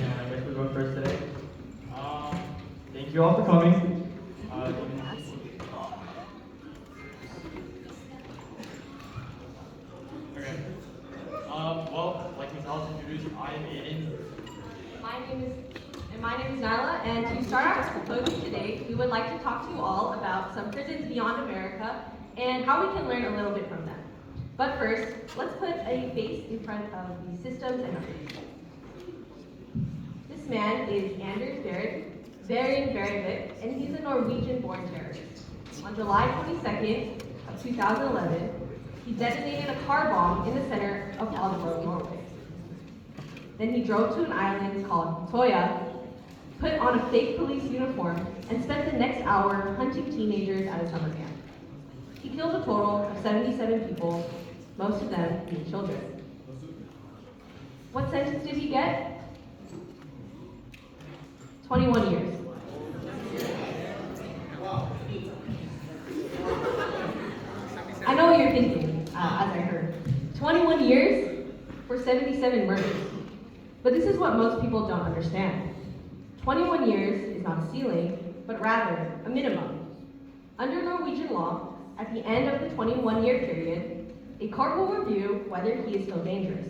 and I guess we're going first today. Thank you all for coming. Okay. Well, like Ms. Alice introduced, I am Aiden. My name is Nyla, and to start our symposium today, we would like to talk to you all about some prisons beyond America and how we can learn a little bit from them. But first, let's put a face in front of the systems and numbers. This man is Anders Behring Breivik, and he's a Norwegian-born terrorist. On July 22nd of 2011, he detonated a car bomb in the center of Oslo, Norway. Then he drove to an island called Toya, put on a fake police uniform, and spent the next hour hunting teenagers at a summer camp. He killed a total of 77 people, most of them being children. What sentence did he get? 21 years. I know what you're thinking, as I heard. 21 years for 77 murders. But this is what most people don't understand. 21 years is not a ceiling, but rather a minimum. Under Norwegian law, at the end of the 21-year period, a court will review whether he is still dangerous.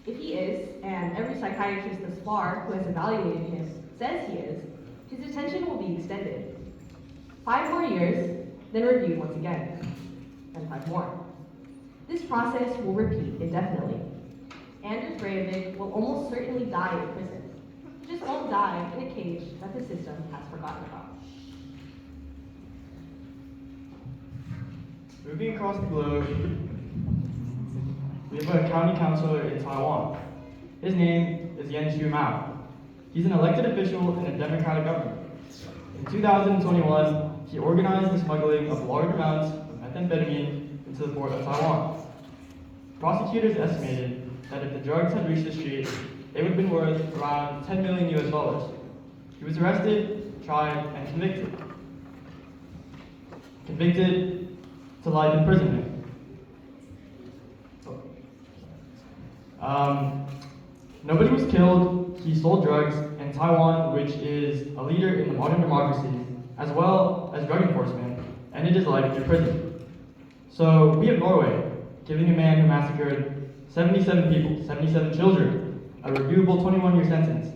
If he is, and every psychiatrist thus far who has evaluated him says he is, his detention will be extended. 5 more years, then reviewed once again, and 5 more. This process will repeat indefinitely. Anders Breivik will almost certainly die in prison. He just won't die in a cage that the system has forgotten about. Moving across the globe, we have a county councilor in Taiwan. His name is Yen Shu Mao. He's an elected official in a democratic government. In 2021, he organized the smuggling of large amounts of methamphetamine into the port of Taiwan. Prosecutors estimated that if the drugs had reached the street, they would have been worth around $10 million US. He was arrested, tried, and convicted. Convicted to life imprisonment. Nobody was killed. He sold drugs, and Taiwan, which is a leader in the modern democracy, as well as drug enforcement, ended his life in prison. So we have Norway giving a man who massacred 77 people, 77 children, a reviewable 21-year sentence,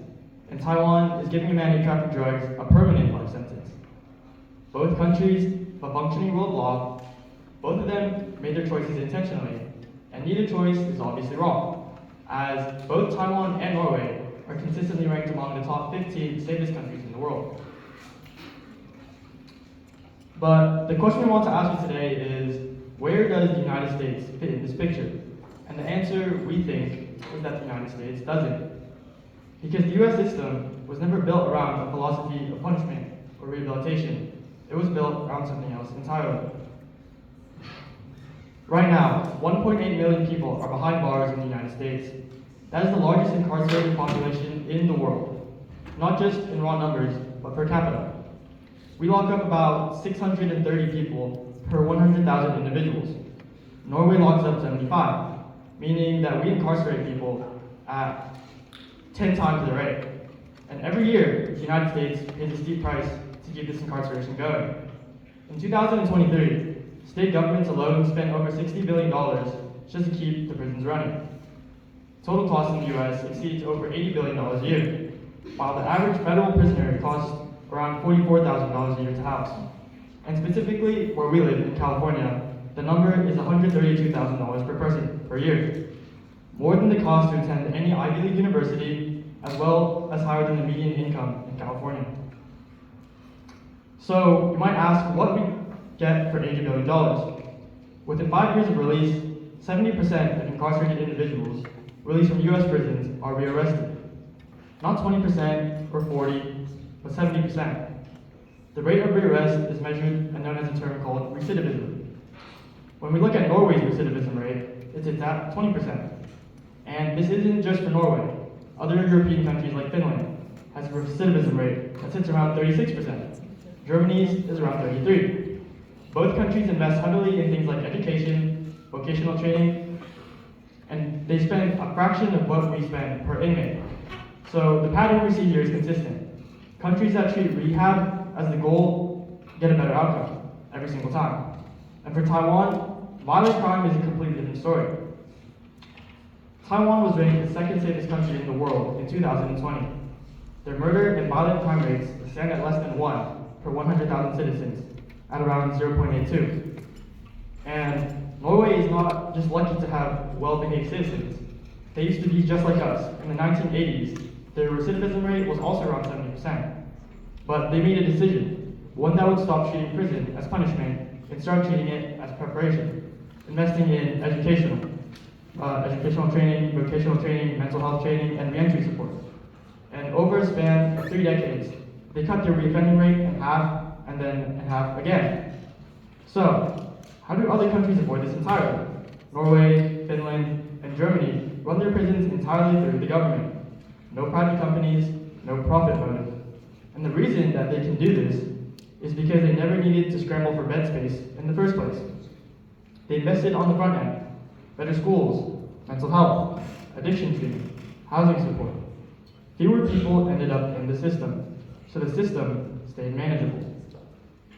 and Taiwan is giving a man who trafficked drugs a permanent life sentence. Both countries have a functioning rule of law. Both of them made their choices intentionally, and neither choice is obviously wrong, as both Taiwan and Norway are consistently ranked among the top 15 safest countries in the world. But the question we want to ask you today is, where does the United States fit in this picture? And the answer, we think, is that the United States doesn't. Because the US system was never built around a philosophy of punishment or rehabilitation. It was built around something else entirely. Right now, 1.8 million people are behind bars in the United States. That is the largest incarcerated population in the world, not just in raw numbers, but per capita. We lock up about 630 people per 100,000 individuals. Norway locks up 75, meaning that we incarcerate people at 10 times the rate. And every year, the United States pays a steep price to keep this incarceration going. In 2023, state governments alone spent over $60 billion just to keep the prisons running. Total costs in the US exceeds over $80 billion a year, while the average federal prisoner costs around $44,000 a year to house. And specifically, where we live in California, the number is $132,000 per person per year, more than the cost to attend any Ivy League university, as well as higher than the median income in California. So you might ask what we get for $80 billion. Within 5 years of release, 70% of incarcerated individuals released from US prisons are rearrested. Not 20% or 40, but 70%. The rate of rearrest is measured and known as a term called recidivism. When we look at Norway's recidivism rate, it's at 20%. And this isn't just for Norway. Other European countries like Finland has a recidivism rate that sits around 36%. Germany's is around 33%. Both countries invest heavily in things like education, vocational training, and they spend a fraction of what we spend per inmate. So the pattern we see here is consistent. Countries that treat rehab as the goal get a better outcome every single time. And for Taiwan, violent crime is a completely different story. Taiwan was ranked the second safest country in the world in 2020. Their murder and violent crime rates stand at less than 1 per 100,000 citizens, at around 0.82. And Norway is not just lucky to have well-behaved citizens. They used to be just like us. In the 1980s, their recidivism rate was also around 70%. But they made a decision, one that would stop treating prison as punishment and start treating it as preparation, investing in educational training, vocational training, mental health training, and reentry support. And over a span of 3 decades, they cut their reoffending rate in half and then in half again. So, how do other countries avoid this entirely? Norway, Finland, and Germany run their prisons entirely through the government. No private companies, no profit motive. And the reason that they can do this is because they never needed to scramble for bed space in the first place. They invested on the front end, better schools, mental health, addiction treatment, housing support. Fewer people ended up in the system, so the system stayed manageable.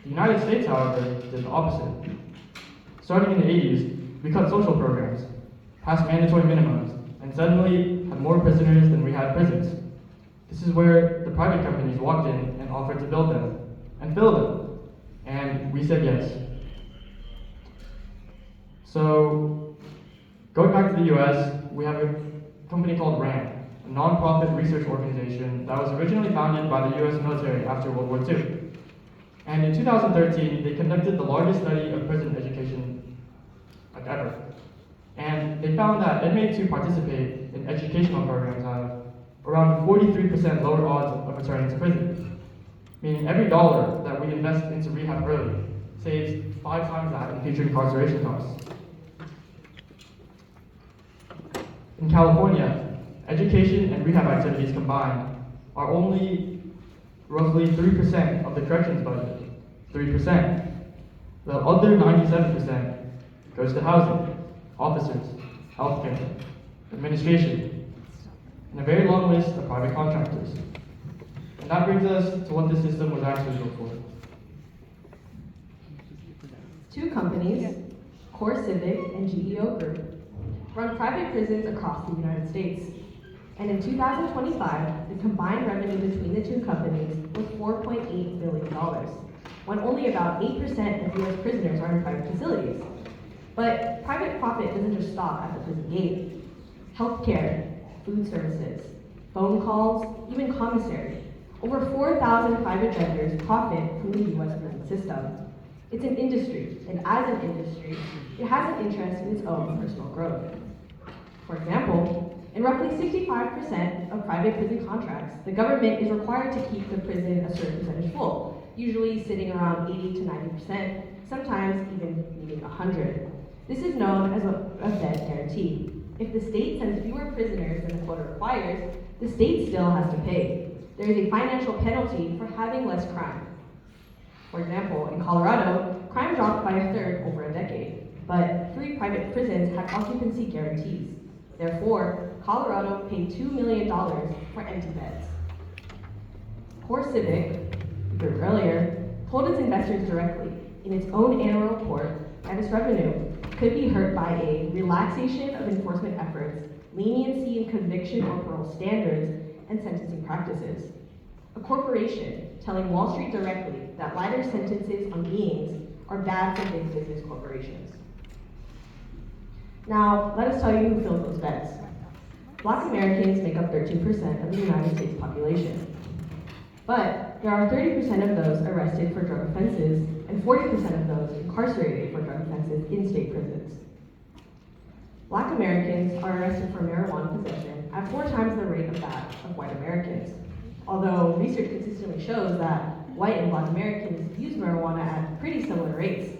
The United States, however, did the opposite. Starting in the 80s, we cut social programs, passed mandatory minimums, and suddenly had more prisoners than we had prisons. This is where the private companies walked in and offered to build them and fill them, and we said yes. So, going back to the US, we have a company called RAND, a non-profit research organization that was originally founded by the US military after World War II. And in 2013, they conducted the largest study of prison education ever. And they found that inmates who participate in educational programs have around 43% lower odds of returning to prison. Meaning every dollar that we invest into rehab early saves 5 times that in future incarceration costs. In California, education and rehab activities combined are only roughly 3% of the corrections budget. 3%. The other 97% goes to housing, officers, healthcare, administration, and a very long list of private contractors. And that brings us to what this system was actually built for. 2 companies, Core Civic and GEO Group, run private prisons across the United States. And in 2025, the combined revenue between the 2 companies was $4.8 billion, when only about 8% of US prisoners are in private facilities. But private profit doesn't just stop at the prison gate. Healthcare, food services, phone calls, even commissary. Over 4,000 private vendors profit from the US prison system. It's an industry, and as an industry, it has an interest in its own personal growth. For example, in roughly 65% of private prison contracts, the government is required to keep the prison a certain percentage full, usually sitting around 80 to 90%, sometimes even needing 100. This is known as a bed guarantee. If the state sends fewer prisoners than the quota requires, the state still has to pay. There is a financial penalty for having less crime. For example, in Colorado, crime dropped by a third over a decade, but 3 private prisons had occupancy guarantees. Therefore, Colorado paid $2 million for empty beds. Core Civic, we heard earlier, told its investors directly in its own annual report that its revenue could be hurt by a relaxation of enforcement efforts, leniency in conviction or parole standards, and sentencing practices. A corporation telling Wall Street directly that lighter sentences on beings are bad for big business corporations. Now, let us tell you who fills those beds. Black Americans make up 13% of the United States population. But there are 30% of those arrested for drug offenses and 40% of those incarcerated for drug offenses in state prisons. Black Americans are arrested for marijuana possession at 4 times the rate of that of white Americans. Although research consistently shows that white and black Americans use marijuana at pretty similar rates.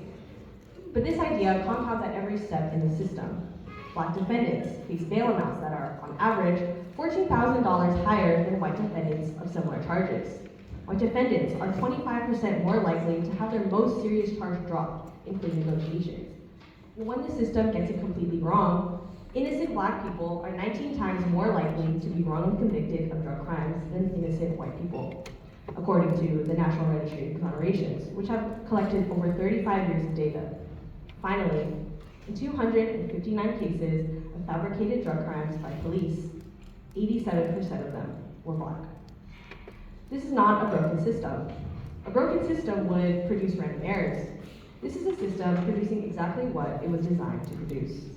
But this idea compounds at every step in the system. Black defendants face bail amounts that are, on average, $14,000 higher than white defendants of similar charges. White defendants are 25% more likely to have their most serious charge dropped in plea negotiations. And when the system gets it completely wrong, Innocent black people are 19 times more likely to be wrongly convicted of drug crimes than innocent white people, according to the National Registry of Exonerations, which have collected over 35 years of data. Finally, in 259 cases of fabricated drug crimes by police, 87% of them were black. This is not a broken system. A broken system would produce random errors. This is a system producing exactly what it was designed to produce.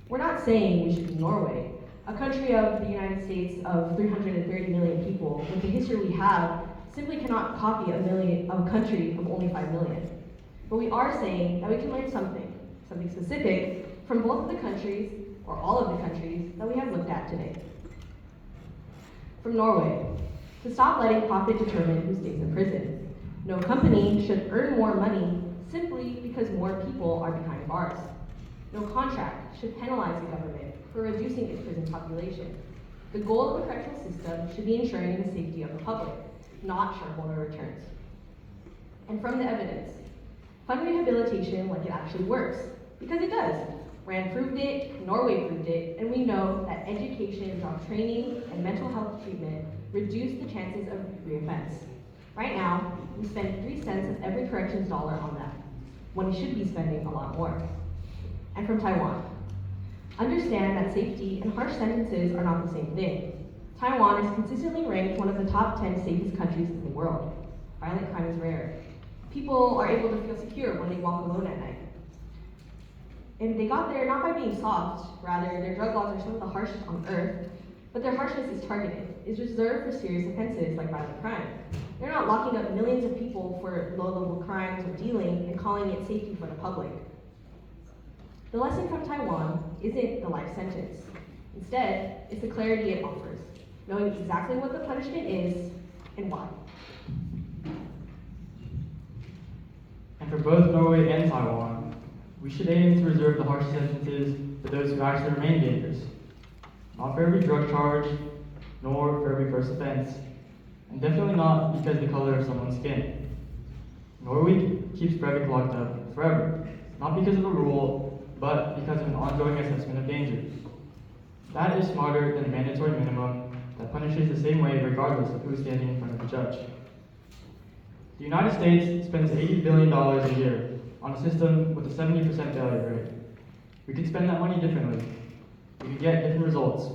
We're not saying we should be Norway, a country of the United States of 330 million people. With the history we have, simply cannot copy a country of only 5 million. But we are saying that we can learn something specific from both of the countries, or all of the countries, that we have looked at today. From Norway, to stop letting profit determine who stays in prison. No company should earn more money simply because more people are behind bars. No contract should penalize the government for reducing its prison population. The goal of a correctional system should be ensuring the safety of the public, not shareholder returns. And from the evidence, fund rehabilitation like it actually works, because it does. Rand proved it, Norway proved it, and we know that education, job training, and mental health treatment reduce the chances of reoffense. Right now, we spend 3 cents of every corrections dollar on that, when we should be spending a lot more. And from Taiwan, understand that safety and harsh sentences are not the same thing. Taiwan is consistently ranked one of the top 10 safest countries in the world. Violent crime is rare. People are able to feel secure when they walk alone at night. And they got there not by being soft, rather their drug laws are some of the harshest on earth, but their harshness is targeted, is reserved for serious offenses like violent crime. They're not locking up millions of people for low-level crimes or dealing and calling it safety for the public. The lesson from Taiwan isn't the life sentence. Instead, it's the clarity it offers, knowing exactly what the punishment is and why. And for both Norway and Taiwan, we should aim to reserve the harsh sentences for those who actually remain dangerous. Not for every drug charge, nor for every first offense, and definitely not because of the color of someone's skin. Norway keeps Breivik locked up forever, not because of a rule, but because of an ongoing assessment of danger. That is smarter than a mandatory minimum that punishes the same way regardless of who's standing in front of the judge. The United States spends $80 billion a year on a system with a 70% failure rate. We could spend that money differently. We could get different results.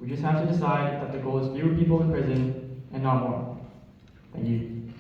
We just have to decide that the goal is fewer people in prison and not more. Thank you.